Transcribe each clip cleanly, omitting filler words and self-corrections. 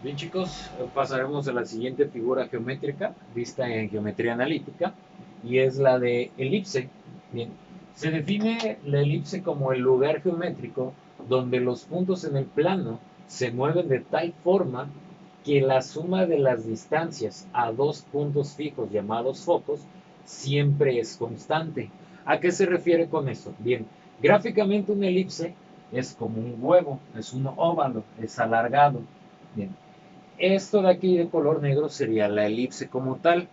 Bien chicos, pasaremos a la siguiente figura geométrica vista en geometría analítica y es la de elipse. Bien, se define la elipse como el lugar geométrico donde los puntos en el plano se mueven de tal forma que la suma de las distancias a dos puntos fijos llamados focos siempre es constante. ¿A qué se refiere con eso? Bien, gráficamente una elipse es como un huevo, es un óvalo, es alargado. Bien, esto de aquí de color negro sería la elipse como tal,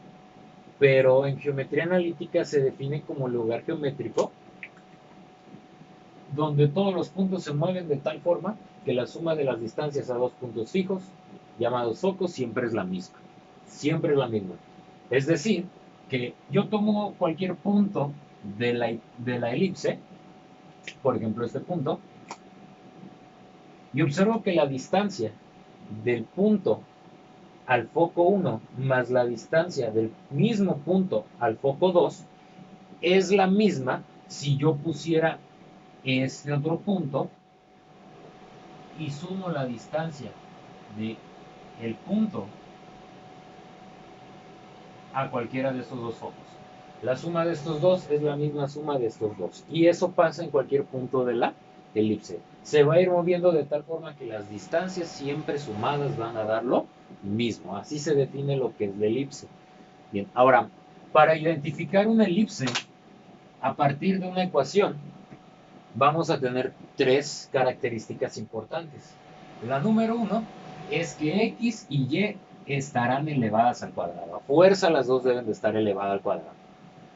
pero en geometría analítica se define como lugar geométrico donde todos los puntos se mueven de tal forma que la suma de las distancias a dos puntos fijos, llamados focos, siempre es la misma. Siempre es la misma. Es decir, que yo tomo cualquier punto de la elipse, por ejemplo este punto, y observo que la distancia del punto al foco 1 más la distancia del mismo punto al foco 2 es la misma si yo pusiera este otro punto y sumo la distancia de el punto a cualquiera de estos dos focos. La suma de estos dos es la misma suma de estos dos. Y eso pasa en cualquier punto de la elipse. Se va a ir moviendo de tal forma que las distancias siempre sumadas van a dar lo mismo. Así se define lo que es la elipse. Bien, ahora, para identificar una elipse a partir de una ecuación, vamos a tener tres características importantes. La número uno es que x y y estarán elevadas al cuadrado. A fuerza las dos deben de estar elevadas al cuadrado.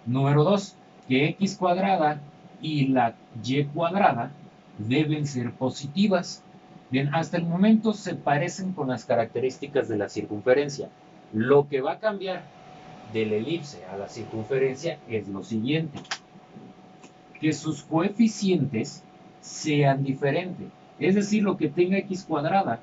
Número dos, que x cuadrada y la y cuadrada deben ser positivas. Bien, hasta el momento se parecen con las características de la circunferencia. Lo que va a cambiar de la elipse a la circunferencia es lo siguiente: que sus coeficientes sean diferentes. Es decir, lo que tenga x cuadrada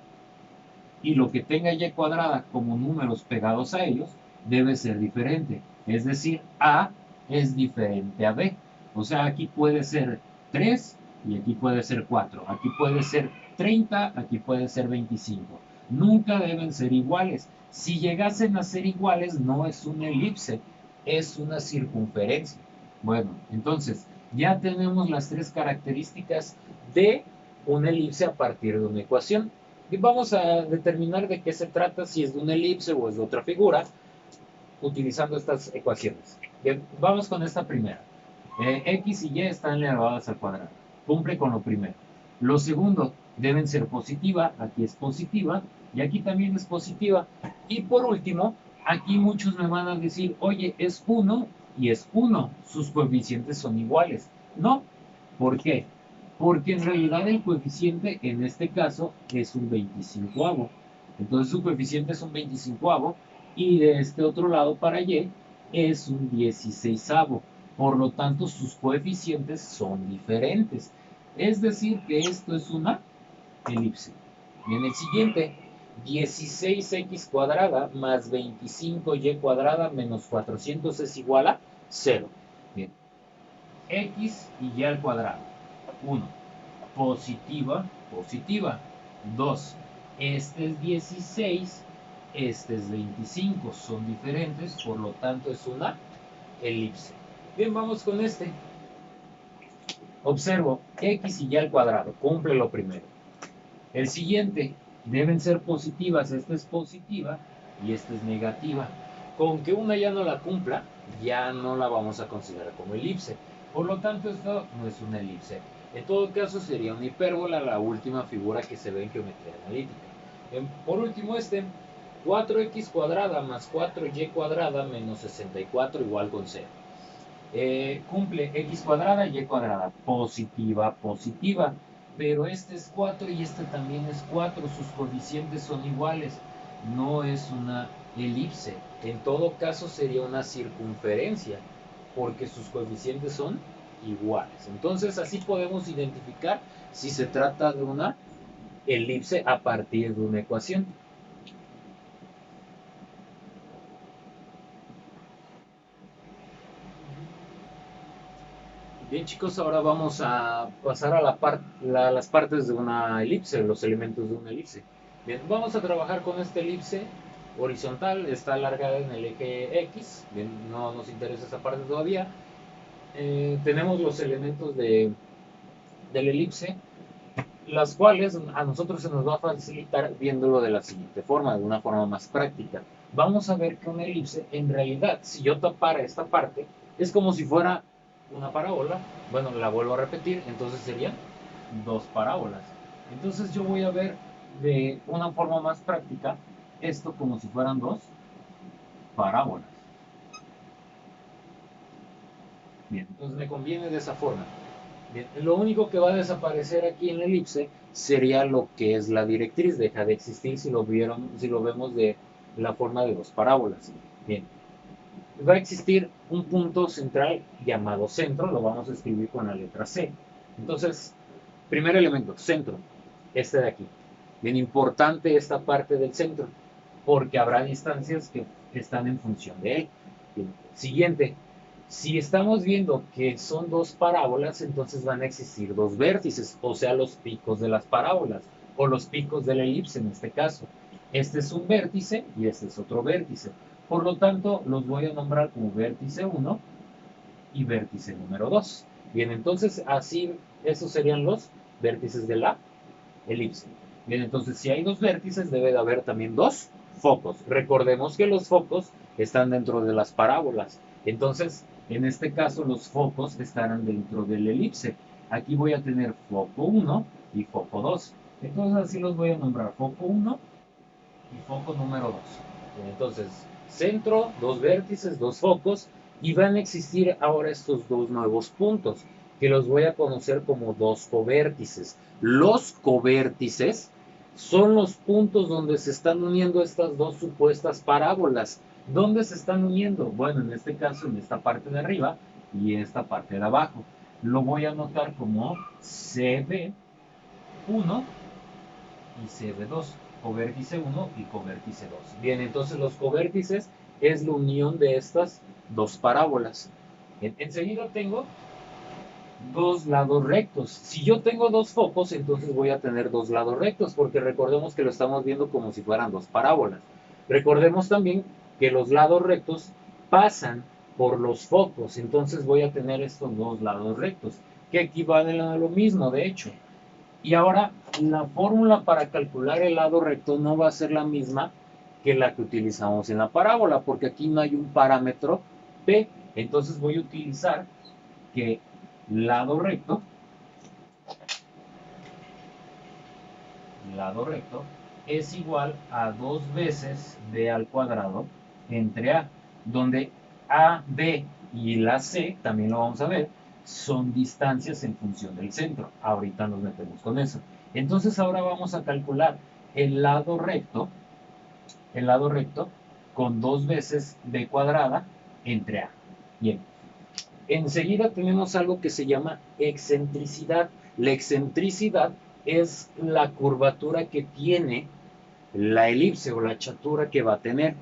y lo que tenga y cuadrada como números pegados a ellos debe ser diferente. Es decir, a es diferente a b. O sea, aquí puede ser 3 y aquí puede ser 4. Aquí puede ser 30, aquí puede ser 25. Nunca deben ser iguales. Si llegasen a ser iguales, no es una elipse, es una circunferencia. Bueno, entonces ya tenemos las tres características de una elipse a partir de una ecuación. Y vamos a determinar de qué se trata, si es de una elipse o es de otra figura, utilizando estas ecuaciones. Bien, vamos con esta primera. X y Y están elevadas al cuadrado. Cumple con lo primero. Lo segundo, deben ser positiva. Aquí es positiva y aquí también es positiva. Y por último, aquí muchos me van a decir, oye, es 1 y es 1. Sus coeficientes son iguales. No. ¿Por qué? Porque en realidad el coeficiente en este caso es un 25avo. Entonces su coeficiente es un 25avo y de este otro lado para Y es un 16avo. Por lo tanto, sus coeficientes son diferentes. Es decir, que esto es una elipse. Y en el siguiente, 16x cuadrada más 25y cuadrada menos 400 es igual a 0. Bien, x y y al cuadrado. 1. Positiva, positiva. 2. Este es 16, este es 25. Son diferentes, por lo tanto es una elipse. Bien, vamos con este. Observo x y y al cuadrado. Cumple lo primero. El siguiente, deben ser positivas. Esta es positiva y esta es negativa. Con que una ya no la cumpla, ya no la vamos a considerar como elipse. Por lo tanto, esto no es una elipse. En todo caso, sería una hipérbola, la última figura que se ve en geometría analítica. Por último, este, 4x cuadrada más 4y cuadrada menos 64 igual con 0. Cumple x cuadrada y cuadrada, positiva, positiva, pero este es 4 y este también es 4, sus coeficientes son iguales, no es una elipse, en todo caso sería una circunferencia, porque sus coeficientes son iguales. Entonces así podemos identificar si se trata de una elipse a partir de una ecuación. Bien chicos, ahora vamos a pasar a las partes de una elipse, los elementos de una elipse. Bien, vamos a trabajar con esta elipse horizontal, está alargada en el eje X, bien, no nos interesa esa parte todavía. Tenemos los elementos de la elipse, las cuales a nosotros se nos va a facilitar viéndolo de la siguiente forma, de una forma más práctica. Vamos a ver que una elipse, en realidad, si yo tapara esta parte, es como si fuera una parábola. Bueno, la vuelvo a repetir, entonces serían dos parábolas. Entonces yo voy a ver de una forma más práctica esto como si fueran dos parábolas. Bien, entonces me conviene de esa forma. Bien, lo único que va a desaparecer aquí en la elipse sería lo que es la directriz, deja de existir si lo vemos de la forma de dos parábolas. Bien, va a existir un punto central llamado centro, lo vamos a escribir con la letra C. Entonces, primer elemento, centro, este de aquí. Bien importante esta parte del centro, porque habrá distancias que están en función de él. Bien, siguiente, si estamos viendo que son dos parábolas, entonces van a existir dos vértices, o sea, los picos de las parábolas, o los picos de la elipse en este caso. Este es un vértice y este es otro vértice. Por lo tanto, los voy a nombrar como vértice 1 y vértice número 2. Bien, entonces así, esos serían los vértices de la elipse. Bien, entonces si hay dos vértices, debe de haber también dos focos. Recordemos que los focos están dentro de las parábolas. Entonces, en este caso, los focos estarán dentro del elipse. Aquí voy a tener foco 1 y foco 2. Entonces, así los voy a nombrar foco 1 y foco número 2. Entonces, centro, dos vértices, dos focos, y van a existir ahora estos dos nuevos puntos, que los voy a conocer como dos covértices. Los covértices son los puntos donde se están uniendo estas dos supuestas parábolas. ¿Dónde se están uniendo? Bueno, en este caso, en esta parte de arriba y esta parte de abajo. Lo voy a anotar como CB1 y CB2, covértice 1 y covértice 2. Bien, entonces los covértices es la unión de estas dos parábolas. Enseguida tengo dos lados rectos. Si yo tengo dos focos, entonces voy a tener dos lados rectos, porque recordemos que lo estamos viendo como si fueran dos parábolas. Recordemos también que los lados rectos pasan por los focos, entonces voy a tener estos dos lados rectos, que equivalen a lo mismo, de hecho. Y ahora, la fórmula para calcular el lado recto no va a ser la misma que la que utilizamos en la parábola, porque aquí no hay un parámetro P. Entonces voy a utilizar que lado recto, lado recto, es igual a 2 veces B al cuadrado entre A, donde A, B y la C, también lo vamos a ver, son distancias en función del centro. Ahorita nos metemos con eso. Entonces ahora vamos a calcular el lado recto, el lado recto con 2 veces B cuadrada entre A. Bien, enseguida tenemos algo que se llama excentricidad. La excentricidad es la curvatura que tiene la elipse o la chatura que va a tener.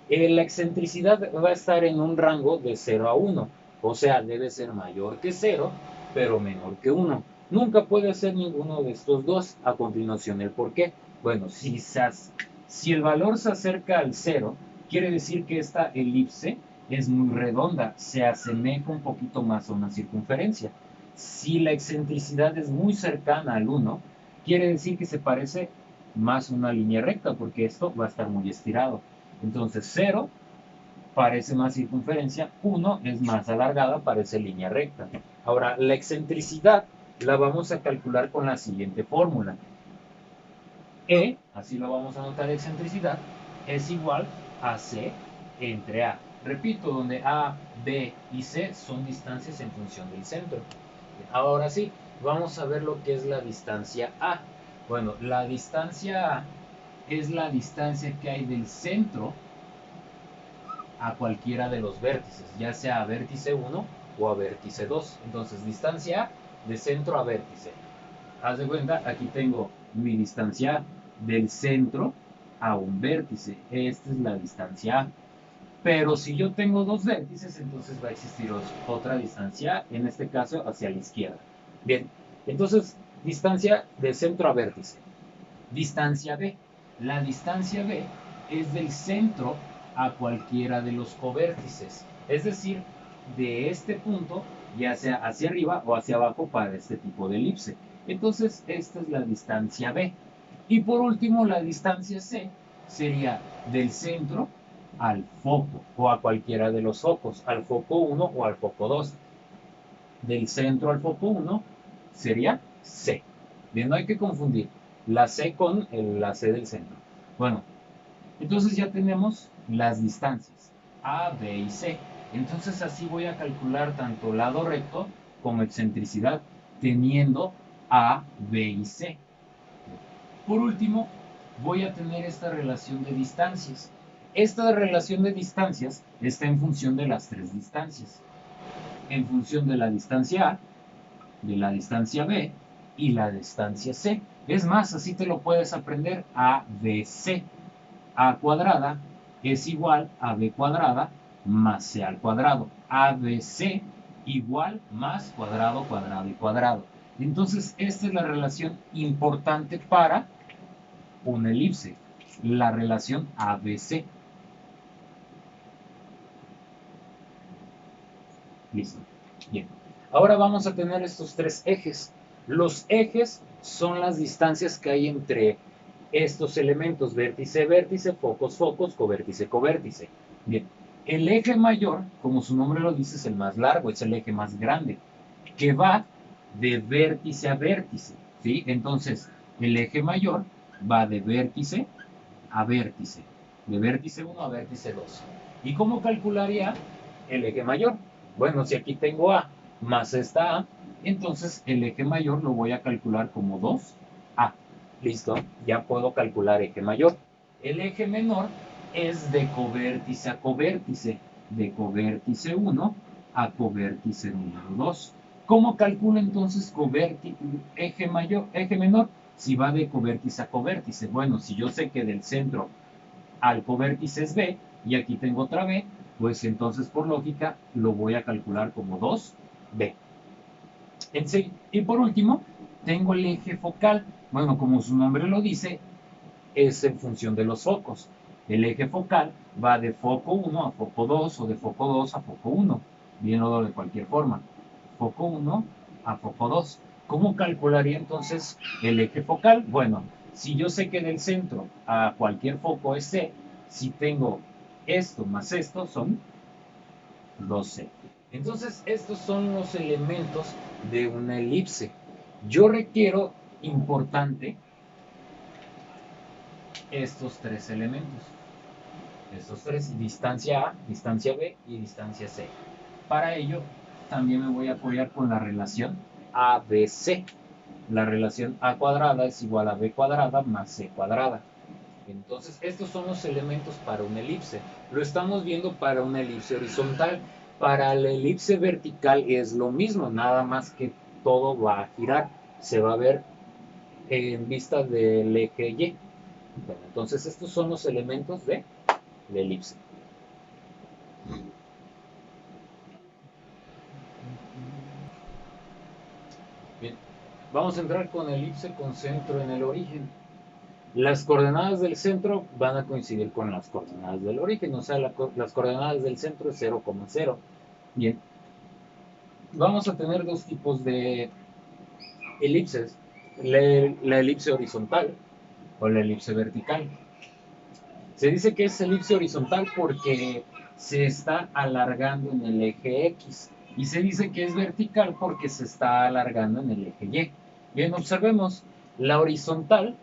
La excentricidad va a estar en un rango de 0 a 1, o sea, debe ser mayor que 0, pero menor que 1. Nunca puede ser ninguno de estos dos. A continuación, el por qué. Bueno, si el valor se acerca al 0, quiere decir que esta elipse es muy redonda, se asemeja un poquito más a una circunferencia. Si la excentricidad es muy cercana al 1, quiere decir que se parece más a una línea recta, porque esto va a estar muy estirado. Entonces 0 parece más circunferencia, 1 es más alargada, parece línea recta. Ahora, la excentricidad la vamos a calcular con la siguiente fórmula. E, así lo vamos a anotar, excentricidad, es igual a C entre A. Repito, donde A, B y C son distancias en función del centro. Ahora sí, vamos a ver lo que es la distancia A. Bueno, la distancia A es la distancia que hay del centro a cualquiera de los vértices, ya sea a vértice 1 o a vértice 2. Entonces, distancia A de centro a vértice. Haz de cuenta, aquí tengo mi distancia A del centro a un vértice. Esta es la distancia A. Pero si yo tengo dos vértices, entonces va a existir otra distancia A, en este caso hacia la izquierda. Bien, entonces, distancia de centro a vértice. Distancia B. La distancia B es del centro a cualquiera de los covértices. Es decir, de este punto, ya sea hacia arriba o hacia abajo para este tipo de elipse. Entonces, esta es la distancia B. Y por último, la distancia C sería del centro al foco o a cualquiera de los focos, al foco 1 o al foco 2. Del centro al foco 1 sería C. Bien, no hay que confundir la C con la C del centro. Bueno, entonces ya tenemos las distancias A, B y C. Entonces así voy a calcular tanto lado recto como excentricidad, teniendo A, B y C. Por último, voy a tener esta relación de distancias. Esta relación de distancias está en función de las tres distancias. En función de la distancia A, de la distancia B y la distancia C. Es más, así te lo puedes aprender: ABC. A cuadrada es igual a B cuadrada más C al cuadrado. ABC igual más cuadrado, cuadrado y cuadrado. Entonces, esta es la relación importante para una elipse, la relación ABC. Listo. Bien. Ahora vamos a tener estos tres ejes. Los ejes son las distancias que hay entre estos elementos: vértice, vértice, focos, focos, covértice, covértice. Bien. El eje mayor, como su nombre lo dice, es el más largo, es el eje más grande, que va de vértice a vértice, ¿sí? Entonces, el eje mayor va de vértice a vértice, de vértice 1 a vértice 2. ¿Y cómo calcularía el eje mayor? Bueno, si aquí tengo A más esta A, entonces el eje mayor lo voy a calcular como 2A. Listo, ya puedo calcular eje mayor. El eje menor es de covértice a covértice, de covértice 1 a covértice número 2. ¿Cómo calculo entonces eje mayor, eje menor? Si va de covértice a covértice. Bueno, si yo sé que del centro al covértice es B y aquí tengo otra B, pues entonces por lógica lo voy a calcular como 2B. Y por último, tengo el eje focal. Bueno, como su nombre lo dice, es en función de los focos. El eje focal va de foco 1 a foco 2 o de foco 2 a foco 1. Viéndolo de cualquier forma. Foco 1 a foco 2. ¿Cómo calcularía entonces el eje focal? Bueno, si yo sé que del centro a cualquier foco es C, si tengo esto más esto son 2C. Entonces, estos son los elementos de una elipse. Yo requiero, importante, estos tres elementos. Estos tres: distancia A, distancia B y distancia C. Para ello, también me voy a apoyar con la relación ABC. La relación A cuadrada es igual a B cuadrada más C cuadrada. Entonces, estos son los elementos para una elipse. Lo estamos viendo para una elipse horizontal. Para la elipse vertical es lo mismo, nada más que todo va a girar. Se va a ver en vista del eje Y. Bueno, entonces, estos son los elementos de la elipse. Bien, vamos a entrar con elipse con centro en el origen. Las coordenadas del centro van a coincidir con las coordenadas del origen, o sea, las coordenadas del centro es 0,0. Bien, vamos a tener dos tipos de elipses: la elipse horizontal o la elipse vertical. Se dice que es elipse horizontal porque se está alargando en el eje X, y se dice que es vertical porque se está alargando en el eje Y. Bien, observemos, la horizontal,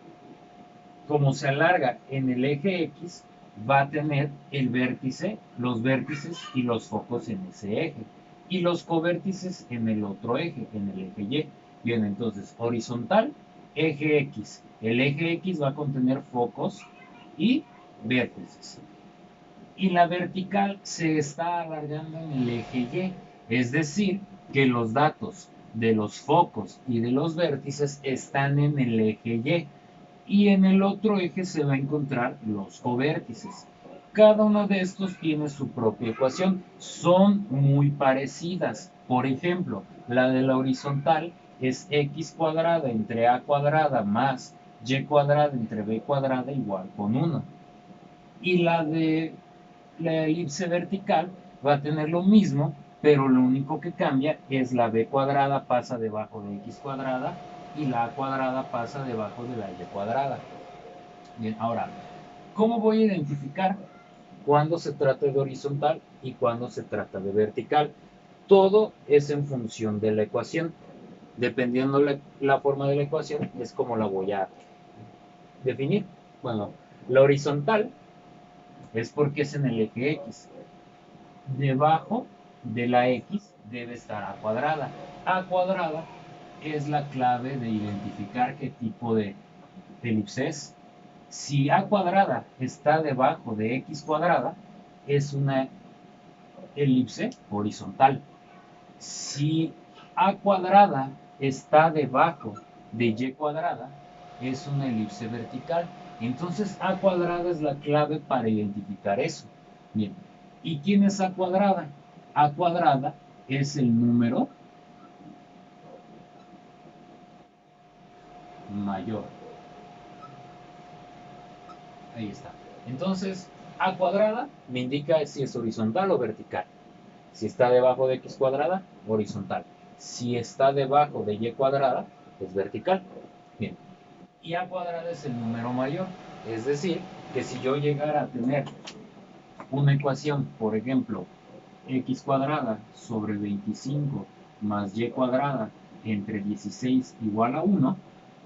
como se alarga en el eje X, va a tener el vértice, los vértices y los focos en ese eje, y los covértices en el otro eje, en el eje Y. Bien, entonces, horizontal, eje X. El eje X va a contener focos y vértices. Y la vertical se está alargando en el eje Y, es decir, que los datos de los focos y de los vértices están en el eje Y, y en el otro eje se va a encontrar los covértices. Cada uno de estos tiene su propia ecuación, son muy parecidas. Por ejemplo, la de la horizontal es x cuadrada entre a cuadrada más y cuadrada entre b cuadrada igual con 1. Y la de la elipse vertical va a tener lo mismo, pero lo único que cambia es la b cuadrada pasa debajo de x cuadrada y la a cuadrada pasa debajo de la y cuadrada. Bien, ahora, ¿cómo voy a identificar cuando se trata de horizontal y cuando se trata de vertical? Todo es en función de la ecuación. Dependiendo la forma de la ecuación, es como la voy a definir. Bueno, la horizontal es porque es en el eje X. Debajo de la X debe estar a cuadrada. A cuadrada es la clave de identificar qué tipo de elipse es. Si a cuadrada está debajo de x cuadrada, es una elipse horizontal. Si a cuadrada está debajo de y cuadrada, es una elipse vertical. Entonces a cuadrada es la clave para identificar eso. Bien, ¿y quién es a cuadrada? A cuadrada es el número mayor. Ahí está. Entonces, a cuadrada me indica si es horizontal o vertical. Si está debajo de x cuadrada, horizontal. Si está debajo de y cuadrada, es vertical. Bien. Y a cuadrada es el número mayor. Es decir, que si yo llegara a tener una ecuación, por ejemplo, x cuadrada sobre 25 más y cuadrada entre 16 igual a 1,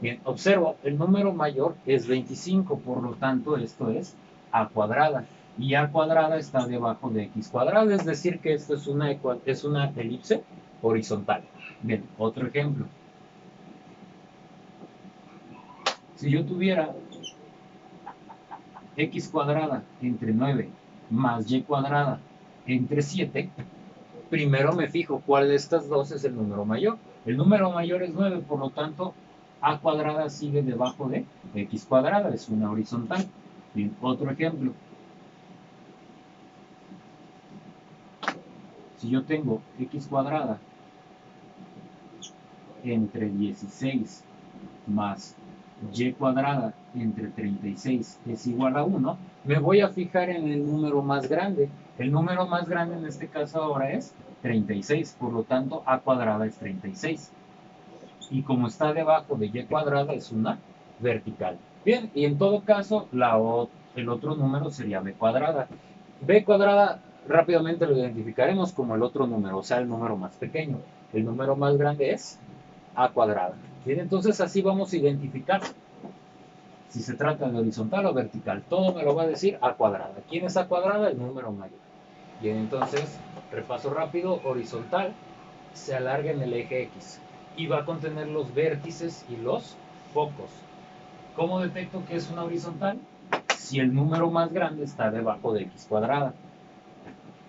bien, observo, el número mayor es 25, por lo tanto esto es a cuadrada. Y a cuadrada está debajo de x cuadrada, es decir que esto es una elipse horizontal. Bien, otro ejemplo. Si yo tuviera x cuadrada entre 9 más y cuadrada entre 7, primero me fijo cuál de estas dos es el número mayor. El número mayor es 9, por lo tanto, a cuadrada sigue debajo de x cuadrada, es una horizontal. Bien, otro ejemplo. Si yo tengo x cuadrada entre 16 más y cuadrada entre 36 es igual a 1, me voy a fijar en el número más grande. El número más grande en este caso ahora es 36, por lo tanto a cuadrada es 36. Y como está debajo de y cuadrada es una vertical. Bien, y en todo caso el otro número sería b cuadrada. B cuadrada rápidamente lo identificaremos como el otro número, o sea, el número más pequeño. El número más grande es a cuadrada. Bien, entonces así vamos a identificar si se trata de horizontal o vertical. Todo me lo va a decir a cuadrada. ¿Quién es a cuadrada? El número mayor. Bien, entonces, repaso rápido, horizontal se alarga en el eje X y va a contener los vértices y los focos. ¿Cómo detecto que es una horizontal? Si el número más grande está debajo de x cuadrada.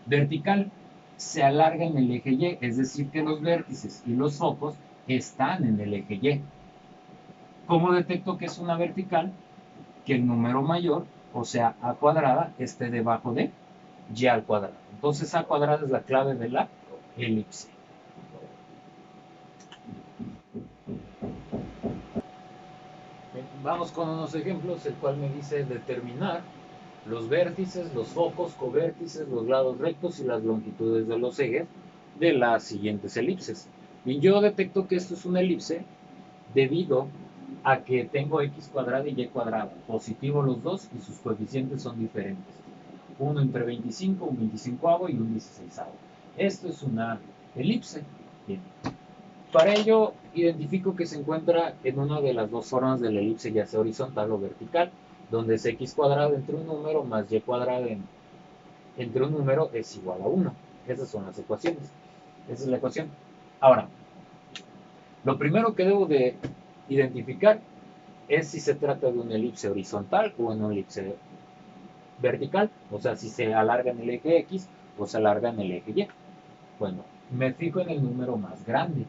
Vertical se alarga en el eje Y, es decir que los vértices y los focos están en el eje Y. ¿Cómo detecto que es una vertical? Que el número mayor, o sea, a cuadrada, esté debajo de y al cuadrado. Entonces a cuadrada es la clave de la elipse. Vamos con unos ejemplos, el cual me dice determinar los vértices, los focos, covértices, los lados rectos y las longitudes de los ejes de las siguientes elipses. Y yo detecto que esto es una elipse debido a que tengo x cuadrada y y cuadrada, positivo los dos y sus coeficientes son diferentes. Uno entre 25, un 25avo y un 16avo. Esto es una elipse. Bien. Para ello, identifico que se encuentra en una de las dos formas de la elipse, ya sea horizontal o vertical, donde es x cuadrado entre un número más y cuadrado entre un número es igual a 1. Esas son las ecuaciones. Esa es la ecuación. Ahora, lo primero que debo de identificar es si se trata de una elipse horizontal o una elipse vertical, o sea, si se alarga en el eje X o se alarga en el eje Y. Bueno, me fijo en el número más grande.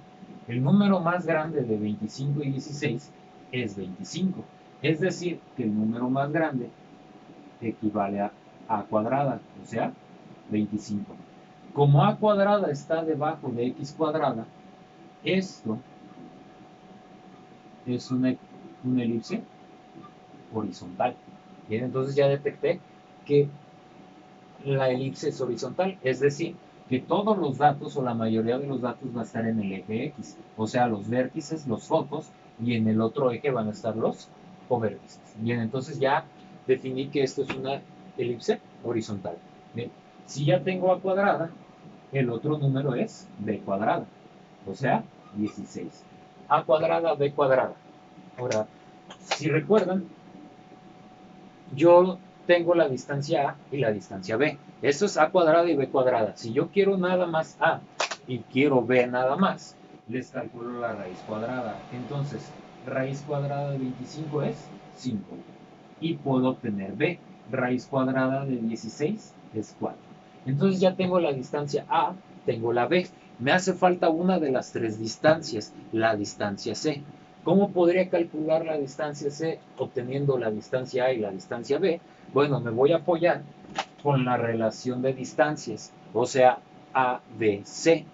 El número más grande de 25 y 16 es 25. Es decir, que el número más grande equivale a a cuadrada, o sea, 25. Como a cuadrada está debajo de x cuadrada, esto es una elipse horizontal. Bien, entonces ya detecté que la elipse es horizontal, es decir, que todos los datos o la mayoría de los datos va a estar en el eje X, o sea, los vértices, los focos, y en el otro eje van a estar los covértices. Bien, entonces ya definí que esto es una elipse horizontal. Bien, si ya tengo A cuadrada, el otro número es B cuadrada, o sea, 16. A cuadrada, B cuadrada. Ahora, si recuerdan, yo tengo la distancia A y la distancia B. Esto es A cuadrada y B cuadrada. Si yo quiero nada más A y quiero B nada más, les calculo la raíz cuadrada. Entonces, raíz cuadrada de 25 es 5. Y puedo obtener B. Raíz cuadrada de 16 es 4. Entonces ya tengo la distancia A, tengo la B. Me hace falta una de las tres distancias, la distancia C. ¿Cómo podría calcular la distancia C obteniendo la distancia A y la distancia B? Bueno, me voy a apoyar con la relación de distancias, o sea, A, B, C.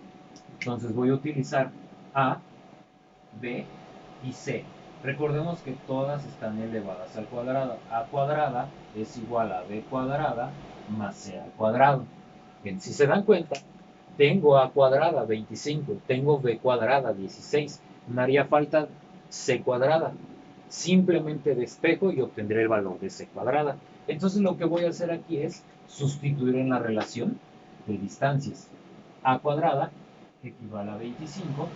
Entonces voy a utilizar A, B y C. Recordemos que todas están elevadas al cuadrado. A cuadrada es igual a B cuadrada más C al cuadrado. Bien, si se dan cuenta, tengo A cuadrada 25, tengo B cuadrada 16. Me haría falta C cuadrada. Simplemente despejo y obtendré el valor de C cuadrada. Entonces lo que voy a hacer aquí es sustituir en la relación de distancias. A cuadrada equivale a 25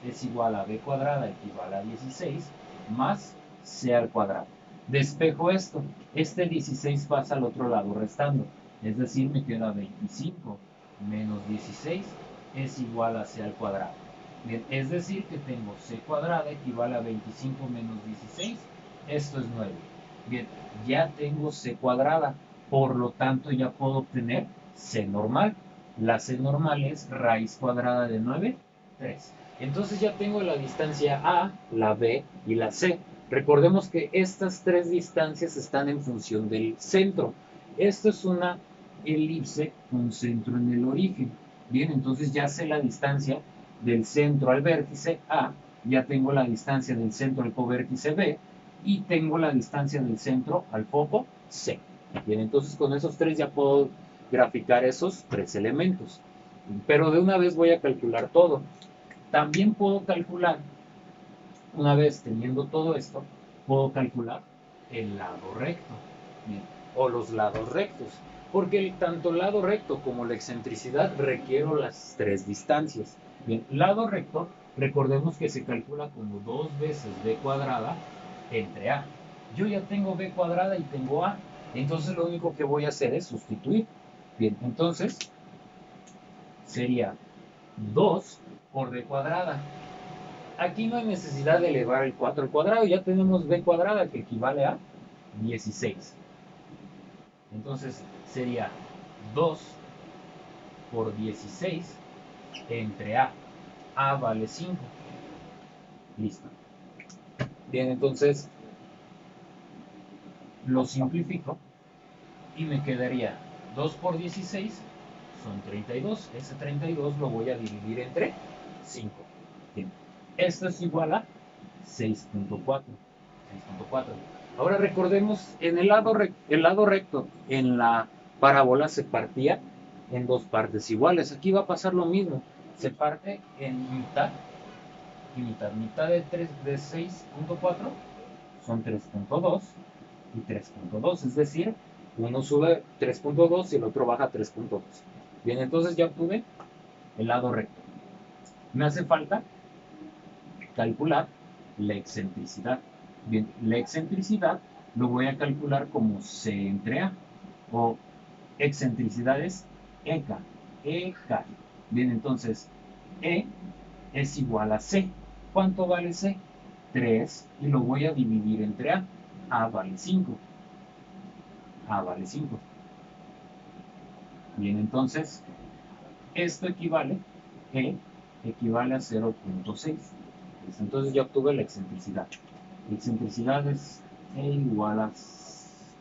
es igual a B cuadrada equivale a 16 más C al cuadrado. Despejo esto. Este 16 pasa al otro lado restando. Es decir, me queda 25 menos 16 es igual a C al cuadrado. Bien, es decir que tengo C cuadrada equivale a 25 menos 16. Esto es 9. Bien, ya tengo C cuadrada. Por lo tanto, ya puedo obtener C normal. La C normal es raíz cuadrada de 9, 3. Entonces ya tengo la distancia A, la B y la C. Recordemos que estas tres distancias están en función del centro. Esto es una elipse con centro en el origen. Bien, entonces ya sé la distancia del centro al vértice A, ya tengo la distancia del centro al covértice B y tengo la distancia del centro al foco C. Bien, entonces con esos tres ya puedo graficar esos tres elementos. Pero de una vez voy a calcular todo. También puedo calcular, una vez teniendo todo esto, puedo calcular el lado recto. Bien, o los lados rectos. Porque tanto el lado recto como la excentricidad requiero las tres distancias. Bien, lado recto, recordemos que se calcula como 2 veces b cuadrada entre a. Yo ya tengo b cuadrada y tengo a. Entonces lo único que voy a hacer es sustituir. Bien, entonces sería 2 por b cuadrada. Aquí no hay necesidad de elevar el 4 al cuadrado, ya tenemos b cuadrada que equivale a 16. Entonces sería 2 por 16 entre a. A vale 5. Listo. Bien, entonces lo simplifico y me quedaría 2 por 16 son 32. Ese 32 lo voy a dividir entre 5. Bien. Esto es igual a 6.4. Ahora recordemos, en el lado recto en la parábola se partía en dos partes iguales. Aquí va a pasar lo mismo. Se parte en mitad y mitad. Mitad de 6.4 son 3.2 y 3.2. Es decir, uno sube 3.2 y el otro baja 3.2. Bien, entonces ya obtuve el lado recto. Me hace falta calcular la excentricidad. Bien, la excentricidad lo voy a calcular como C entre A, o excentricidades EK. EK. Bien, entonces E es igual a C. ¿Cuánto vale C? 3, y lo voy a dividir entre A. A vale 5. A vale 5. Bien, entonces esto equivale, E equivale a 0.6. Entonces ya obtuve la excentricidad. La excentricidad es E igual a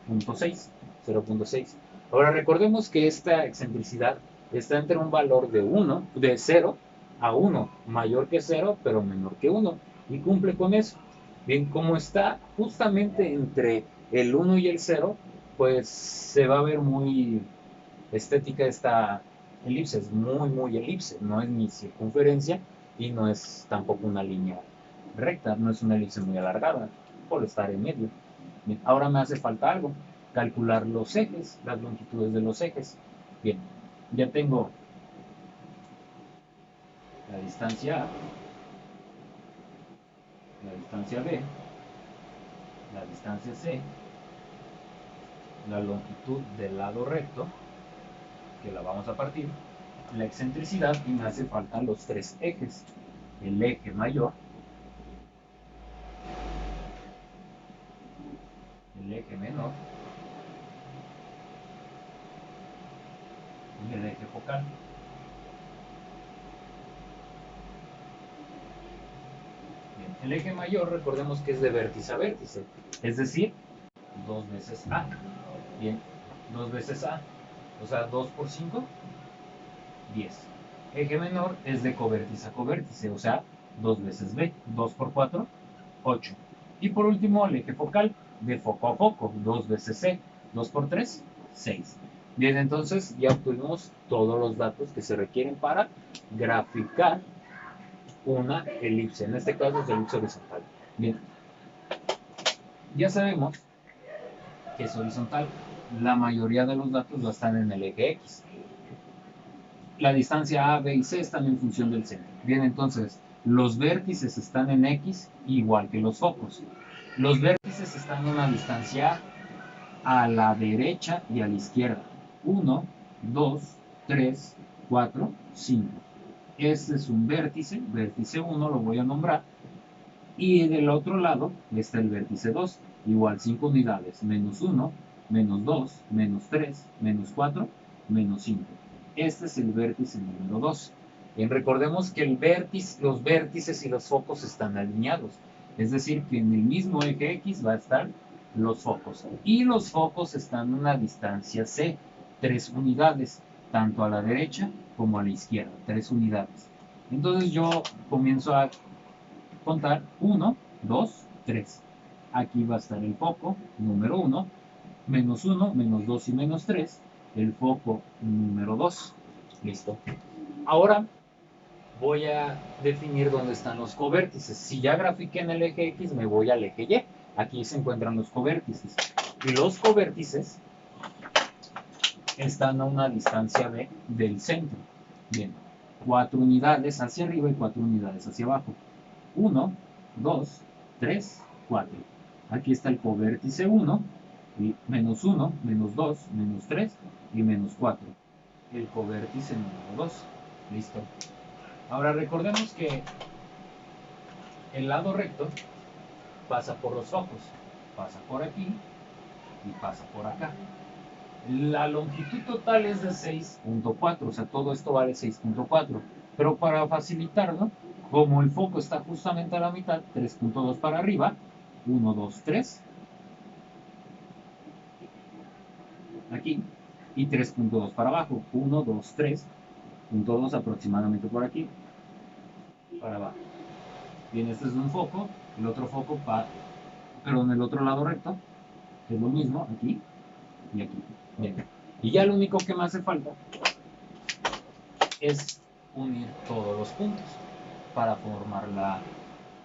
0.6. 0.6. Ahora recordemos que esta excentricidad está entre un valor de 1, de 0 a 1, mayor que 0, pero menor que 1, y cumple con eso. Bien, como está justamente entre el 1 y el 0, pues se va a ver muy estética esta elipse, es muy, muy elipse, no es ni circunferencia y no es tampoco una línea recta, no es una elipse muy alargada, por estar en medio. Bien, ahora me hace falta algo, calcular los ejes, las longitudes de los ejes. Bien, ya tengo la distancia A, la distancia B, la distancia C, la longitud del lado recto, que la vamos a partir, la excentricidad y me hace falta los tres ejes. El eje mayor, el eje menor y el eje focal. Bien, el eje mayor recordemos que es de vértice a vértice, es decir, 2 veces A. Bien, 2 veces A, o sea, 2 por 5, 10. Eje menor es de covértice a covértice, o sea, 2 veces B, 2 por 4, 8. Y por último, el eje focal, de foco a foco, 2 veces C, 2 por 3, 6. Bien, entonces ya obtuvimos todos los datos que se requieren para graficar una elipse, en este caso es elipse horizontal. Bien, ya sabemos que es horizontal, la mayoría de los datos va a estar en el eje X. La distancia A, B y C están en función del centro. Bien, entonces, los vértices están en X igual que los focos. Los vértices están a una distancia a la derecha y a la izquierda. 1, 2, 3, 4, 5. Este es un vértice, vértice 1 lo voy a nombrar. Y del otro lado está el vértice 2, igual 5 unidades, menos 1, menos 2, menos 3, menos 4, menos 5. Este es el vértice número 2. Bien, recordemos que los vértices y los focos están alineados, es decir, que en el mismo eje X va a estar los focos. Y los focos están a una distancia C, 3 unidades, tanto a la derecha como a la izquierda, 3 unidades. Entonces yo comienzo a contar 1, 2, 3. Aquí va a estar el foco número 1, menos 1, menos 2 y menos 3. El foco número 2. Listo. Ahora voy a definir dónde están los covértices. Si ya grafiqué en el eje X, me voy al eje Y. Aquí se encuentran los covértices. Y los covértices están a una distancia B del centro. Bien, 4 unidades hacia arriba y 4 unidades hacia abajo. 1, 2, 3, 4. Aquí está el covértice 1, y menos 1, menos 2, menos 3 y menos 4. El covértice número 2. Listo. Ahora recordemos que el lado recto pasa por los focos. Pasa por aquí y pasa por acá. La longitud total es de 6.4, o sea, todo esto vale 6.4. Pero para facilitarlo, como el foco está justamente a la mitad, 3.2 para arriba, 1, 2, 3, aquí, y 3.2 para abajo, 1, 2, 3.2 aproximadamente por aquí, para abajo. Bien, este es un foco, el otro foco, pero en el otro lado recto, que es lo mismo, aquí y aquí. Bien. Y ya lo único que me hace falta es unir todos los puntos para formar la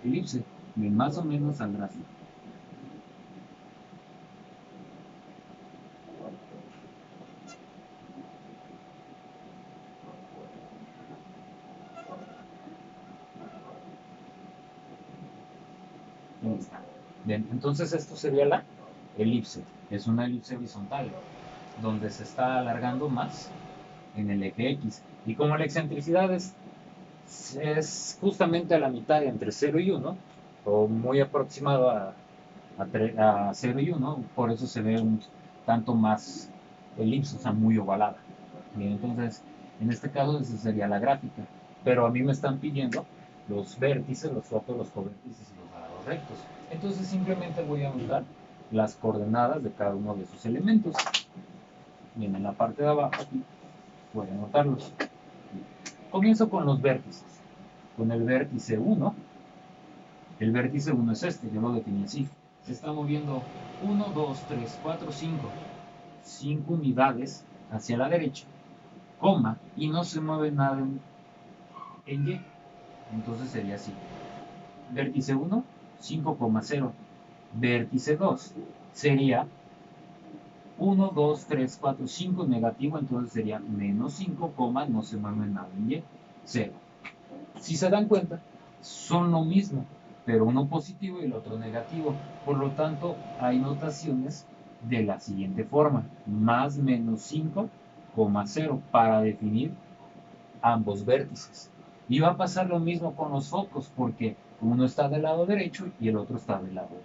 elipse. Bien, más o menos saldrá así. Ahí está. Bien, entonces esto sería la elipse. Es una elipse horizontal, donde se está alargando más en el eje X. Y como la excentricidad es justamente a la mitad entre 0 y 1, o muy aproximado a 0 y 1, por eso se ve un tanto más elipse, o sea, muy ovalada. Bien, entonces, en este caso, esa sería la gráfica. Pero a mí me están pidiendo los vértices, los focos, los covértices y los lados rectos. Entonces, simplemente voy a anotar las coordenadas de cada uno de esos elementos. Bien, en la parte de abajo, aquí, voy a anotarlos. Comienzo con los vértices. Con el vértice 1, el vértice 1 es este, yo lo definí así. se está moviendo 1, 2, 3, 4, 5. 5 unidades hacia la derecha, coma, y no se mueve nada en Y. Entonces sería así. Vértice 1, 5,0. Vértice 2 sería 1, 2, 3, 4, 5 negativo, entonces sería menos 5, no se mueve nada en Y, 0. Si se dan cuenta, son lo mismo, pero uno positivo y el otro negativo. Por lo tanto, hay notaciones de la siguiente forma: más menos 5,0 para definir ambos vértices. Y va a pasar lo mismo con los focos, porque uno está del lado derecho y el otro está del lado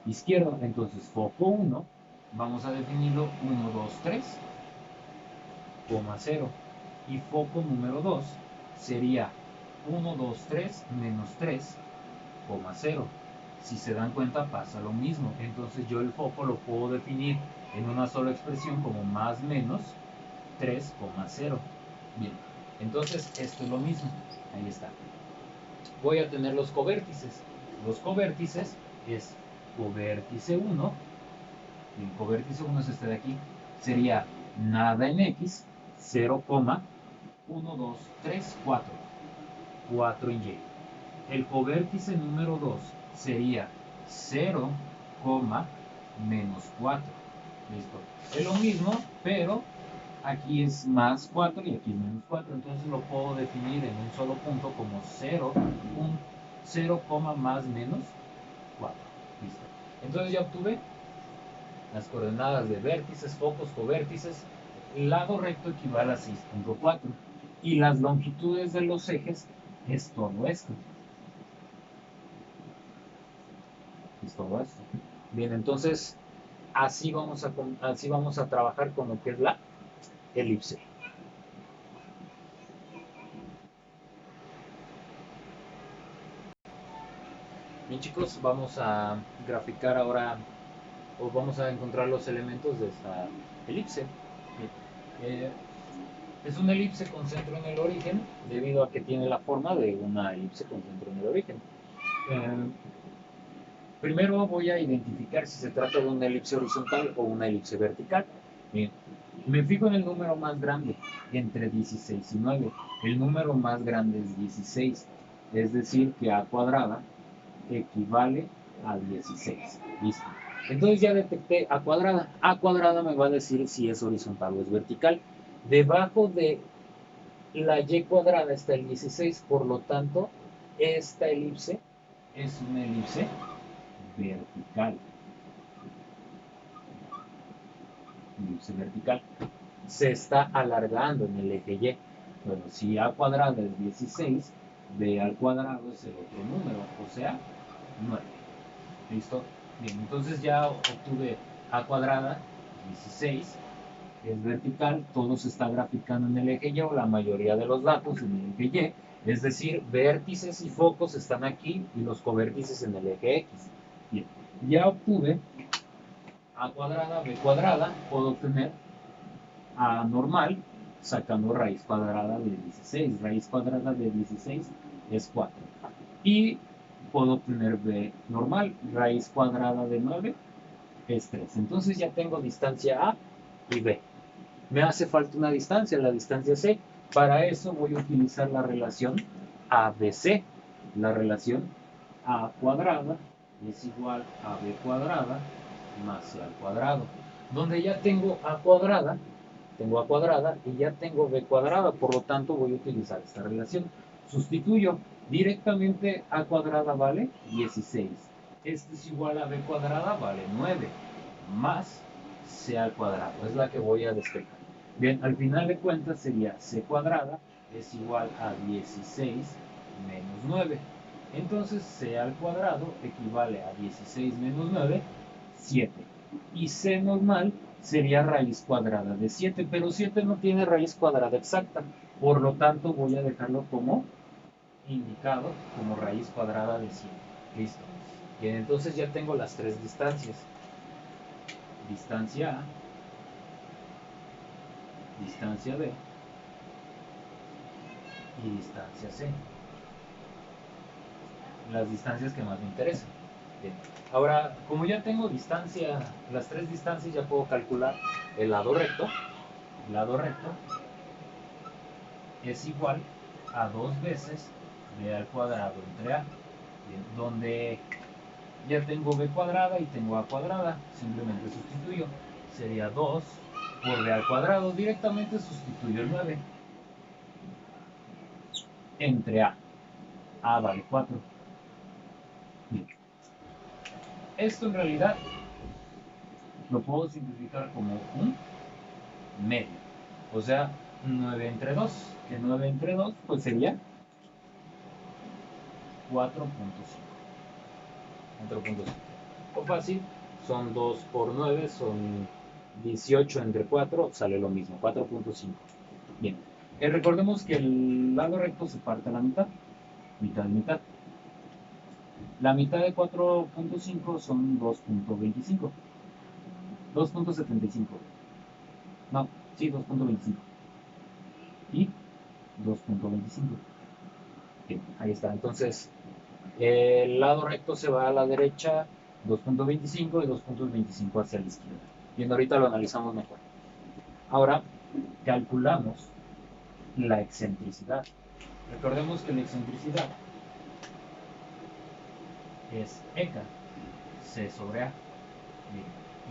izquierdo. Entonces, foco 1, vamos a definirlo 1, 2, 3, 0. Y foco número 2 sería 1, 2, 3, menos 3, 0. Si se dan cuenta, pasa lo mismo. Entonces yo el foco lo puedo definir en una sola expresión como más menos 3,0. Bien, entonces esto es lo mismo. Ahí está. Voy a tener los covértices. Los covértices es covértice 1. El covértice 1 es este de aquí. Sería nada en X, 0, 1, 2, 3, 4. 4 en Y. El covértice número 2 sería 0, menos 4. Listo. Es lo mismo, pero aquí es más 4 y aquí es menos 4. Entonces lo puedo definir en un solo punto como 0, 0, más menos 4. Listo. Entonces ya obtuve las coordenadas de vértices, focos, covértices. El lado recto equivale a 6,4. Y las longitudes de los ejes es todo esto. Es todo esto. Bien, entonces así vamos a trabajar con lo que es la elipse. Bien, chicos, vamos a graficar ahora, o vamos a encontrar los elementos de esta elipse. Es una elipse con centro en el origen, debido a que tiene la forma de una elipse con centro en el origen. Primero voy a identificar si se trata de una elipse horizontal o una elipse vertical. Bien, me fijo en el número más grande, entre 16 y 9. El número más grande es 16, es decir, que a cuadrada equivale a 16. Listo. Entonces ya detecté a cuadrada. A cuadrada me va a decir si es horizontal o es vertical. Debajo de la y cuadrada está el 16, por lo tanto, esta elipse es una elipse vertical. Elipse vertical. Se está alargando en el eje Y. Bueno, si a cuadrada es 16, b al cuadrado es el otro número, o sea, 9. ¿Listo? Bien, entonces ya obtuve a cuadrada, 16, es vertical, todo se está graficando en el eje Y, o la mayoría de los datos en el eje Y, es decir, vértices y focos están aquí y los covértices en el eje X. Bien, ya obtuve a cuadrada, b cuadrada, puedo obtener a normal sacando raíz cuadrada de 16. Raíz cuadrada de 16 es 4. Y puedo obtener b normal, raíz cuadrada de 9 es 3. Entonces ya tengo distancia A y B. Me hace falta una distancia, la distancia C. Para eso voy a utilizar la relación ABC. La relación A cuadrada es igual a B cuadrada más C al cuadrado. Donde ya tengo A cuadrada y ya tengo B cuadrada, por lo tanto voy a utilizar esta relación. Sustituyo directamente. A cuadrada vale 16. Esto es igual a B cuadrada, vale 9, más C al cuadrado. Es la que voy a despejar. Bien, al final de cuentas sería C cuadrada es igual a 16 menos 9. Entonces C al cuadrado equivale a 16 menos 9, 7. Y C normal sería raíz cuadrada de 7, pero 7 no tiene raíz cuadrada exacta. Por lo tanto voy a dejarlo como indicado, como raíz cuadrada de 7. Listo. Bien, entonces ya tengo las tres distancias. Distancia A, distancia B y distancia C. Las distancias que más me interesan. Bien. Ahora, como ya tengo distancia, las tres distancias, ya puedo calcular el lado recto. El lado recto es igual a 2 veces b al cuadrado entre a. Bien, donde ya tengo b cuadrada y tengo a cuadrada, simplemente sustituyo. Sería 2 por b al cuadrado, directamente sustituyo el 9 entre a. A vale 4. Bien. Esto en realidad lo puedo simplificar como un medio. O sea, 9 entre 2, que 9 entre 2 pues sería 4.5. O fácil, son 2 por 9, son 18 entre 4, sale lo mismo, 4.5. Bien, recordemos que el lado recto se parte a la mitad, mitad y mitad. La mitad de 4.5 son 2.25. 2.75. No, sí, 2.25. Y 2.25. Bien, ahí está. Entonces, el lado recto se va a la derecha 2.25 y 2.25 hacia la izquierda. Bien, ahorita lo analizamos mejor. Ahora, calculamos la excentricidad. Recordemos que la excentricidad es EK, C sobre A, bien,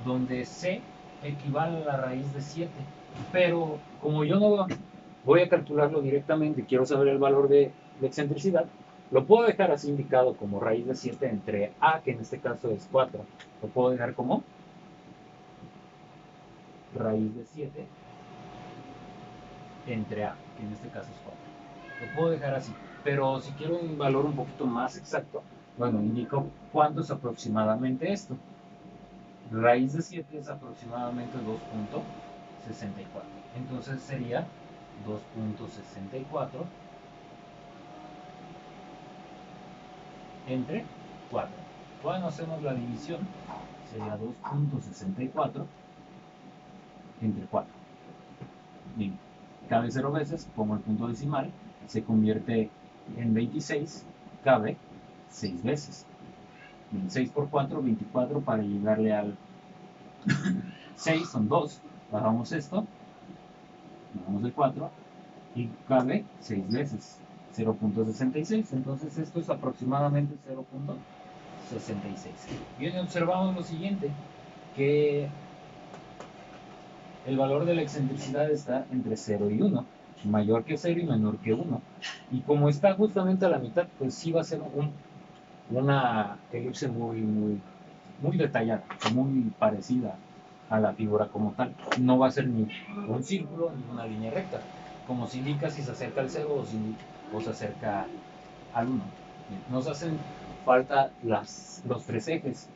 donde C equivale a la raíz de 7. Pero como yo no voy a calcularlo directamente, quiero saber el valor de la excentricidad, lo puedo dejar así indicado como raíz de 7 entre A, que en este caso es 4. Lo puedo dejar como raíz de 7 entre A, que en este caso es 4. Lo puedo dejar así. Pero si quiero un valor un poquito más exacto, bueno, indico cuánto es aproximadamente esto. Raíz de 7 es aproximadamente 2.64. Entonces sería 2.64 entre 4. Cuando hacemos la división, sería 2.64 entre 4. Bien, cabe 0 veces, pongo el punto decimal, se convierte en 26, cabe 6 veces. Bien, 6 por 4, 24, para llegarle al 6 son 2, bajamos esto, bajamos el 4 y cabe 6 veces, 0.66. Entonces esto es aproximadamente 0.66. Bien, observamos lo siguiente, que el valor de la excentricidad está entre 0 y 1, mayor que 0 y menor que 1. Y como está justamente a la mitad, pues sí va a ser una elipse muy detallada, muy parecida a la figura como tal. No va a ser ni un círculo ni una línea recta, como se indica si se acerca al 0 o se acerca al 1. Nos hacen falta los tres ejes.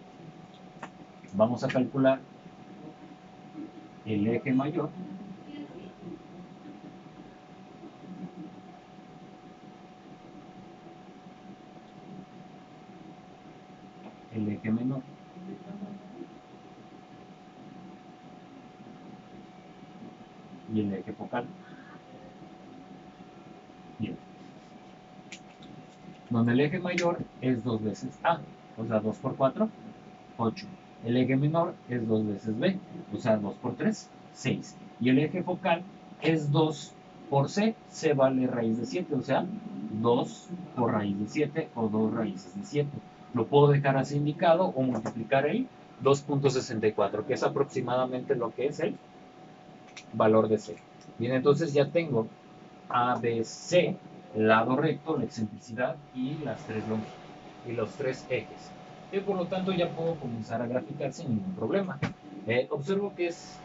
Vamos a calcular el eje mayor, el eje menor y el eje focal. Bien. Donde el eje mayor es 2 veces A, o sea, 2 por 4, 8. El eje menor es 2 veces B, o sea, 2 por 3, 6. Y el eje focal es 2 por C, C vale raíz de 7, o sea, 2 por raíz de 7 o 2 raíces de 7. Lo puedo dejar así indicado o multiplicar el 2.64, que es aproximadamente lo que es el valor de C. Bien, entonces ya tengo A, B, C, lado recto, la excentricidad y los tres ejes. Y por lo tanto ya puedo comenzar a graficar sin ningún problema. Observo que es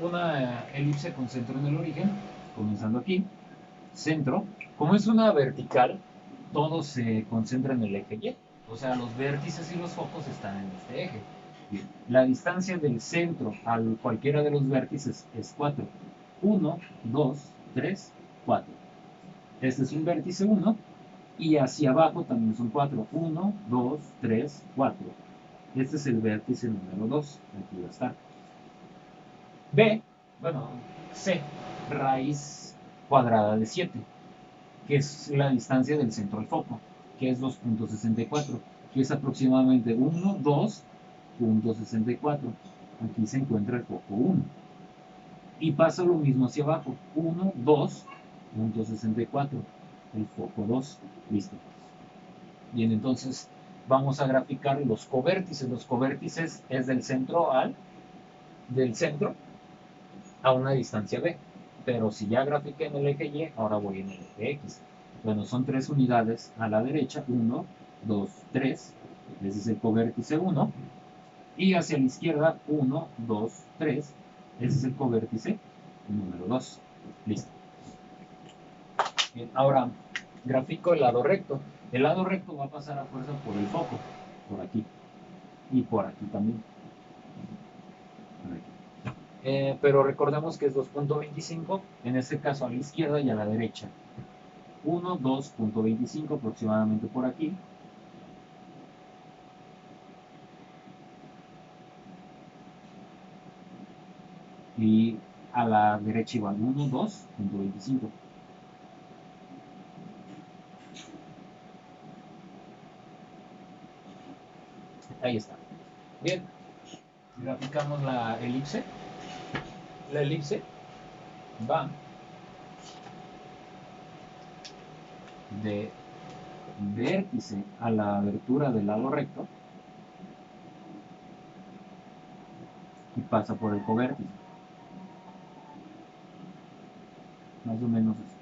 una elipse con centro en el origen, comenzando aquí, centro. Como es una vertical, todo se concentra en el eje Y. O sea, los vértices y los focos están en este eje. Bien. La distancia del centro a cualquiera de los vértices es 4. 1, 2, 3, 4. Este es un vértice 1 y hacia abajo también son 4. 1, 2, 3, 4. Este es el vértice número 2. Aquí va a estar. B, bueno, C, raíz cuadrada de 7, que es la distancia del centro al foco, que es 2.64. que es aproximadamente 1, 2.64. Aquí se encuentra el foco 1. Y pasa lo mismo hacia abajo, 1, 2.64, el foco 2, listo. Bien, entonces vamos a graficar los covértices. Los covértices es del centro a una distancia b. Pero si ya grafiqué en el eje Y, ahora voy en el eje X. Bueno, son 3 unidades a la derecha, 1, 2, 3, ese es el covértice 1, y hacia la izquierda, 1, 2, 3, ese es el covértice número 2. Listo. Bien, ahora grafico el lado recto. El lado recto va a pasar a fuerza por el foco, por aquí, y por aquí también. Pero recordemos que es 2.25, en este caso a la izquierda y a la derecha. 1, 2.25 aproximadamente por aquí. Y a la derecha igual, 1, 2.25. Ahí está. Bien, graficamos la elipse. La elipse va de vértice a la abertura del lado recto y pasa por el covértice. Más o menos eso.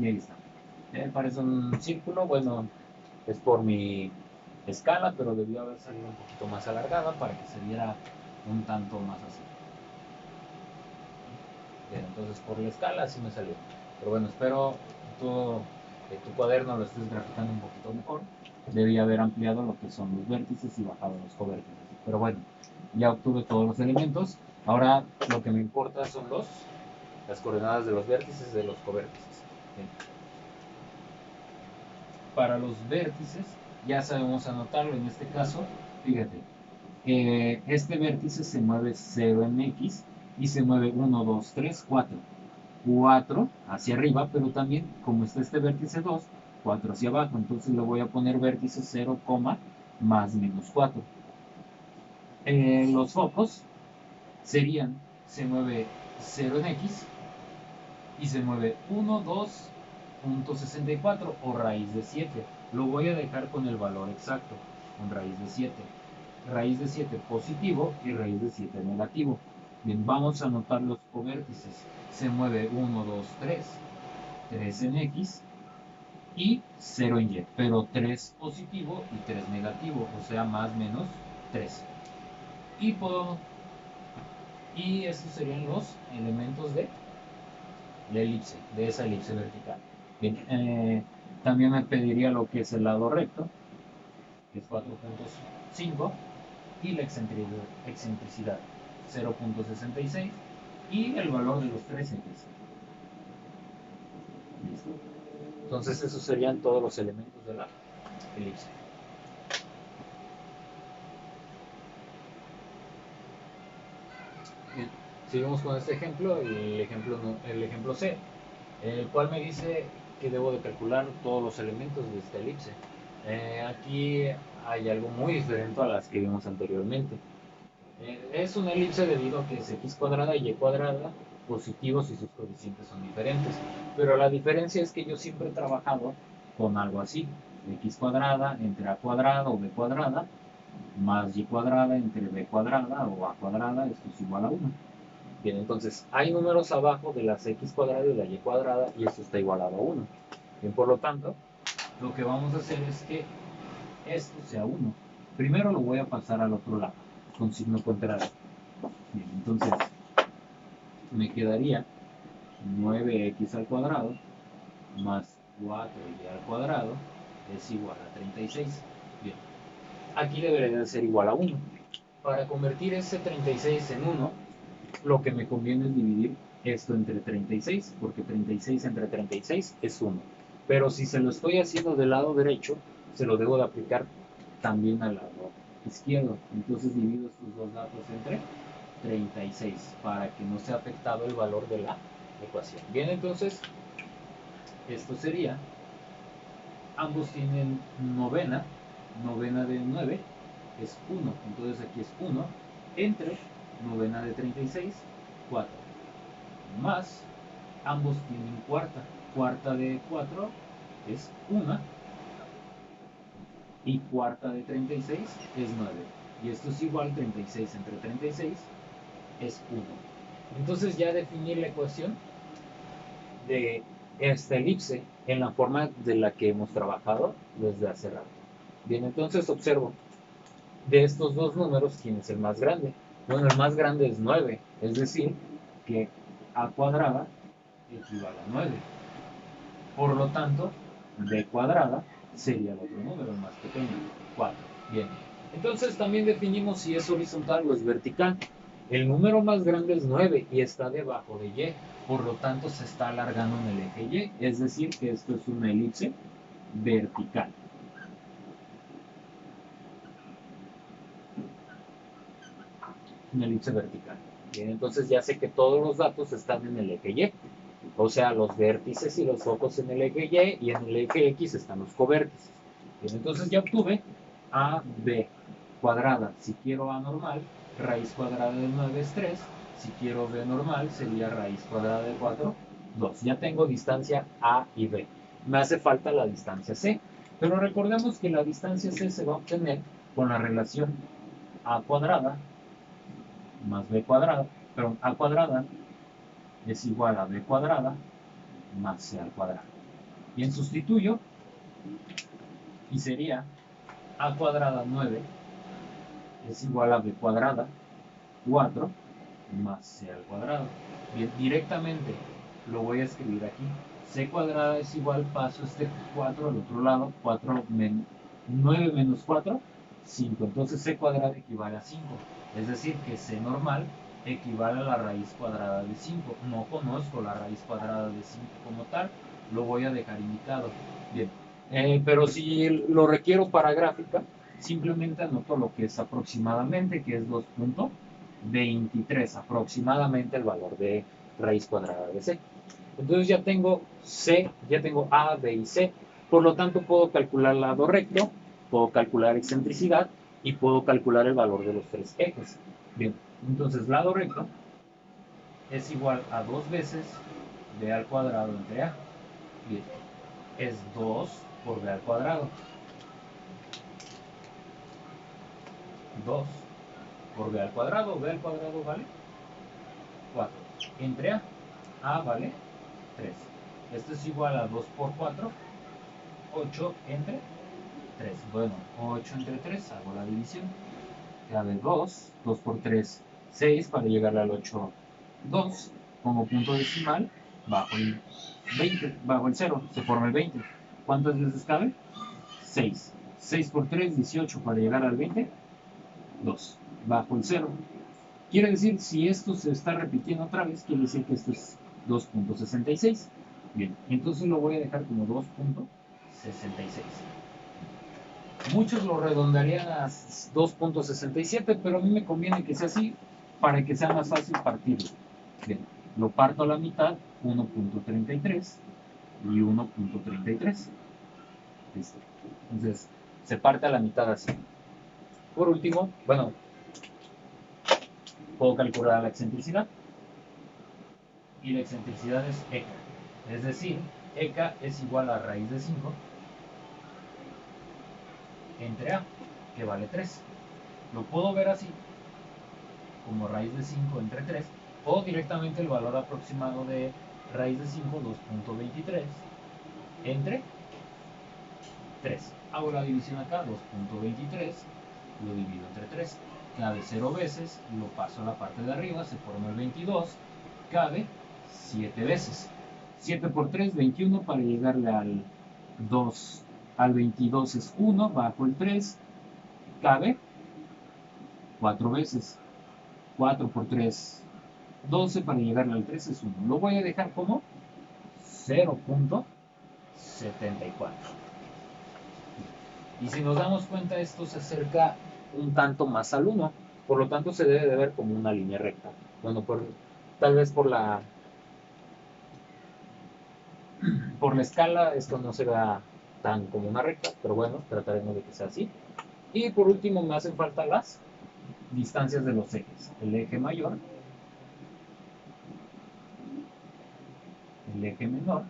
Y ahí está. Parece un círculo, bueno, es por mi escala, pero debió haber salido un poquito más alargada para que se viera un tanto más así. Bien, entonces por la escala así me salió. Pero bueno, espero que tu cuaderno lo estés graficando un poquito mejor. Debía haber ampliado lo que son los vértices y bajado los covértices. Pero bueno, ya obtuve todos los elementos. Ahora lo que me importa son las coordenadas de los vértices y de los covértices. Bien. Para los vértices ya sabemos anotarlo. En este caso, fíjate, este vértice se mueve 0 en X y se mueve 1, 2, 3, 4. 4 hacia arriba, pero también como está este vértice 2, 4 hacia abajo. Entonces le voy a poner vértice 0, más menos 4. Los focos serían, se mueve 0 en X y se mueve 1, 2.64 o raíz de 7. Lo voy a dejar con el valor exacto, con raíz de 7. Raíz de 7 positivo y raíz de 7 negativo. Bien, vamos a anotar los covértices. Se mueve 1, 2, 3, 3 en X y 0 en Y, pero 3 positivo y 3 negativo, o sea, más menos 3. Y estos serían los elementos de la elipse, de esa elipse vertical. Bien, también me pediría lo que es el lado recto, que es 4.5, y la excentricidad 0.66 y el valor de los tres ejes. ¿Listo? Entonces esos serían todos los elementos de la elipse. Bien, seguimos con este ejemplo, el ejemplo C, el cual me dice que debo de calcular todos los elementos de esta elipse. Aquí hay algo muy diferente a las que vimos anteriormente. Es una elipse debido a que es x cuadrada y y cuadrada positivos y sus coeficientes son diferentes. Pero la diferencia es que yo siempre he trabajado con algo así. X cuadrada entre a cuadrada o b cuadrada más y cuadrada entre b cuadrada o a cuadrada, esto es igual a 1. Bien, entonces hay números abajo de las x cuadrada y la y cuadrada y esto está igualado a 1. Bien, por lo tanto, lo que vamos a hacer es que esto sea 1. Primero lo voy a pasar al otro lado, con signo contrario. Bien, entonces me quedaría 9x al cuadrado más 4y al cuadrado es igual a 36. Bien, aquí debería de ser igual a 1. Para convertir ese 36 en 1, lo que me conviene es dividir esto entre 36, porque 36 entre 36 es 1. Pero si se lo estoy haciendo del lado derecho, se lo debo de aplicar también al lado izquierdo. Entonces divido estos dos datos entre 36 para que no sea afectado el valor de la ecuación. Bien, entonces esto sería, ambos tienen novena, novena de 9 es 1, entonces aquí es 1, entre novena de 36, 4, más, ambos tienen cuarta, cuarta de 4 es 1, y cuarta de 36 es 9, y esto es igual, 36 entre 36 es 1. Entonces ya definí la ecuación de esta elipse en la forma de la que hemos trabajado desde hace rato. Bien, entonces observo, de estos dos números, ¿quién es el más grande? Bueno, el más grande es 9, es decir, que a cuadrada equivale a 9. Por lo tanto, b cuadrada sería el otro número, el más pequeño, 4. Bien, entonces también definimos si es horizontal o es vertical. El número más grande es 9 y está debajo de y, por lo tanto se está alargando en el eje y, es decir, que esto es una elipse vertical. Una elipse vertical. Bien, entonces ya sé que todos los datos están en el eje y, o sea, los vértices y los focos en el eje y en el eje X están los covértices. Bien, entonces ya obtuve AB cuadrada. Si quiero A normal, raíz cuadrada de 9 es 3. Si quiero B normal, sería raíz cuadrada de 4, 2. Ya tengo distancia A y B. Me hace falta la distancia C. Pero recordemos que la distancia C se va a obtener con la relación A cuadrada más B cuadrada, perdón, A cuadrada es igual a B cuadrada más C al cuadrado. Bien, sustituyo y sería A cuadrada 9 es igual a B cuadrada 4 más C al cuadrado. Bien, directamente lo voy a escribir aquí. C cuadrada es igual, paso este 4 al otro lado, 9 menos 4, 5. Entonces C cuadrada equivale a 5. Es decir, que C normal equivale a la raíz cuadrada de 5. No conozco la raíz cuadrada de 5 como tal, lo voy a dejar indicado. Bien, pero si lo requiero para gráfica, simplemente anoto lo que es aproximadamente, que es 2.23, aproximadamente el valor de raíz cuadrada de C. Entonces ya tengo C, ya tengo A, B y C, por lo tanto puedo calcular lado recto, puedo calcular excentricidad y puedo calcular el valor de los tres ejes. Bien, entonces lado recto es igual a 2 veces B al cuadrado entre A. Bien, es 2 por B al cuadrado. 2 por B al cuadrado vale 4. Entre A vale 3. Esto es igual a 2 por 4, 8 entre 3. Bueno, 8 entre 3, hago la división. Cabe 2, 2 por 3, 6, para llegar al 8, 2. Pongo punto decimal, bajo el 20, bajo el 0, se forma el 20. ¿Cuántas veces cabe? 6. 6 por 3, 18, para llegar al 20, 2. Bajo el 0. Quiere decir, si esto se está repitiendo otra vez, quiere decir que esto es 2.66. Bien, entonces lo voy a dejar como 2.66. Muchos lo redondearían a 2.67, pero a mí me conviene que sea así para que sea más fácil partirlo. Bien, lo parto a la mitad, 1.33 y 1.33. Listo. Entonces, se parte a la mitad así. Por último, bueno, puedo calcular la excentricidad. Y la excentricidad es EK. Es decir, EK es igual a raíz de 5 entre A, que vale 3. Lo puedo ver así, como raíz de 5 entre 3, o directamente el valor aproximado de raíz de 5, 2.23, entre 3. Hago la división acá, 2.23, lo divido entre 3. Cabe 0 veces, lo paso a la parte de arriba, se forma el 22, cabe 7 veces. 7 por 3, 21, para llegarle al 2, al 22 es 1, bajo el 3, cabe 4 veces. 4 por 3, 12, para llegarle al 3 es 1. Lo voy a dejar como 0.74. Y si nos damos cuenta, esto se acerca un tanto más al 1. Por lo tanto, se debe de ver como una línea recta. Bueno, tal vez por la Por la escala esto no será tan como una recta, pero bueno, trataremos de que sea así. Y por último me hacen falta las distancias de los ejes. El eje mayor, el eje menor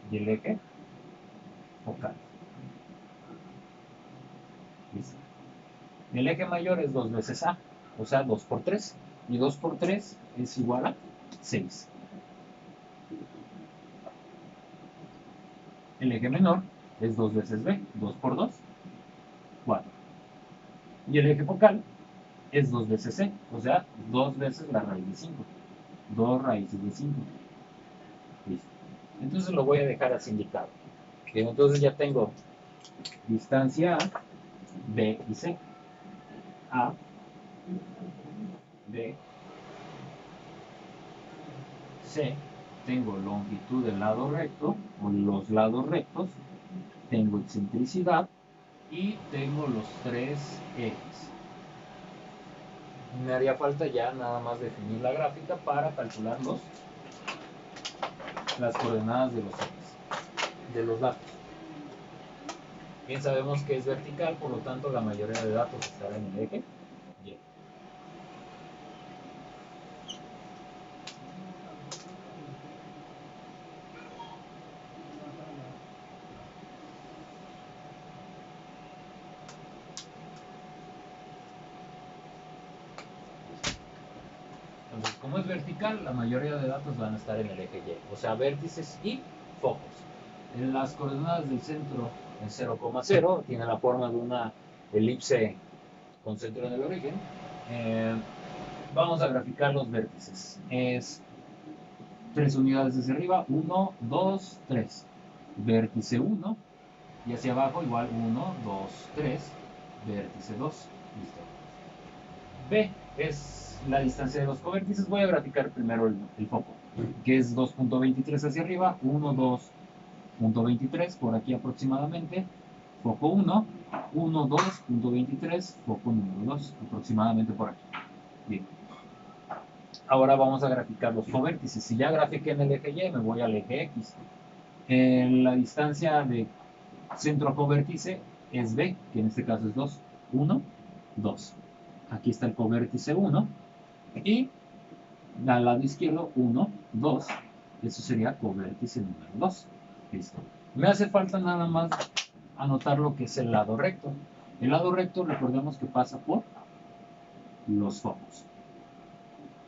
y el eje focal. ¿Listo? El eje mayor es 2 veces A, o sea 2 por 3. Y 2 por 3 es igual a 6. El eje menor es 2 veces B, 2 por 2, 4. Y el eje focal es 2 veces C, o sea 2 veces la raíz de 5. 2 raíces de 5. Listo. Entonces lo voy a dejar así indicado. Bien, entonces ya tengo distancia A, B y C. A, B, C. Tengo longitud del lado recto, o los lados rectos. Tengo excentricidad y tengo los tres ejes. Me haría falta ya nada más definir la gráfica para calcular las coordenadas de los ejes, de los datos. Bien sabemos que es vertical, por lo tanto la mayoría de datos estará en el eje Y. Entonces, como es vertical, la mayoría de datos van a estar en el eje Y, o sea, vértices y focos. En las coordenadas del centro en 0,0 tiene la forma de una elipse con centro en el origen. Vamos a graficar los vértices. Es 3 unidades desde arriba, 1, 2, 3. Vértice 1 y hacia abajo igual 1, 2, 3. Vértice 2. Listo. B es la distancia de los covértices. Voy a graficar primero el foco, que es 2.23 hacia arriba, 1, 2.23 por aquí aproximadamente. Foco 1, 1, 2.23, foco número 2, aproximadamente por aquí. Bien. Ahora vamos a graficar los covértices. Si ya grafiqué en el eje Y, me voy al eje X. La distancia de centro a covértice es B, que en este caso es 2. 1, 2. Aquí está el covértice 1. Y al lado izquierdo, 1, 2. Eso sería covértice número 2. Listo. Me hace falta nada más anotar lo que es el lado recto. El lado recto, recordemos que pasa por los focos.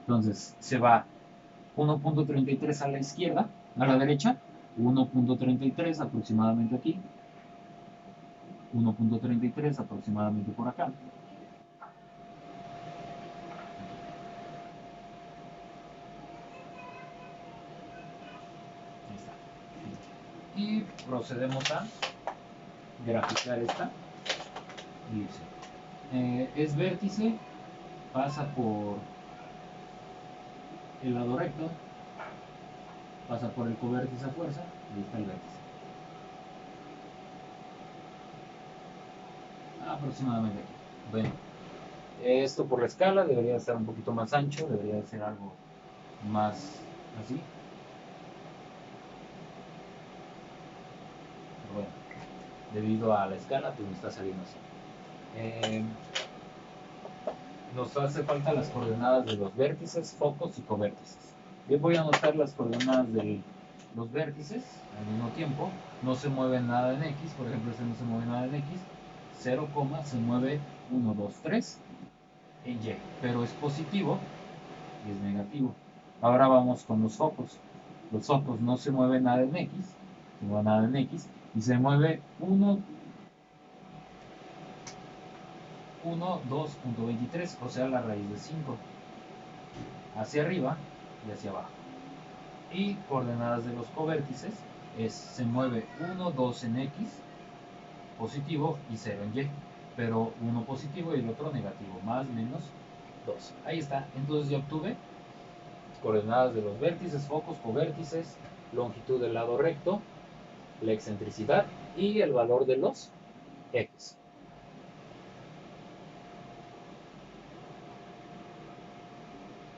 Entonces, se va 1.33 a la izquierda, a la derecha, 1.33 aproximadamente aquí, 1.33 aproximadamente por acá. Ahí está. Y procedemos a graficar esta elipse. Es vértice, pasa por el lado recto, pasa por el covértice a fuerza, y ahí está el vértice. Aproximadamente aquí. Bueno, esto por la escala debería estar un poquito más ancho, debería ser algo más así. Pero bueno, debido a la escala, pues me está saliendo así. Nos hace falta las coordenadas de los vértices, focos y covértices. Yo voy a anotar las coordenadas de los vértices al mismo tiempo. No se mueve nada en X, por ejemplo, este no se mueve nada en X. 0, se mueve 1, 2, 3 en Y, pero es positivo y es negativo. Ahora vamos con los focos. Los focos no se mueve nada en X, se mueve nada en X, y se mueve 1, 2.23, o sea, la raíz de 5, hacia arriba y hacia abajo. Y coordenadas de los covértices se mueve 1, 2 en X, positivo, y 0 en Y, pero uno positivo y el otro negativo, más menos 2. Ahí está, entonces ya obtuve coordenadas de los vértices, focos, covértices, longitud del lado recto, la excentricidad y el valor de los ejes.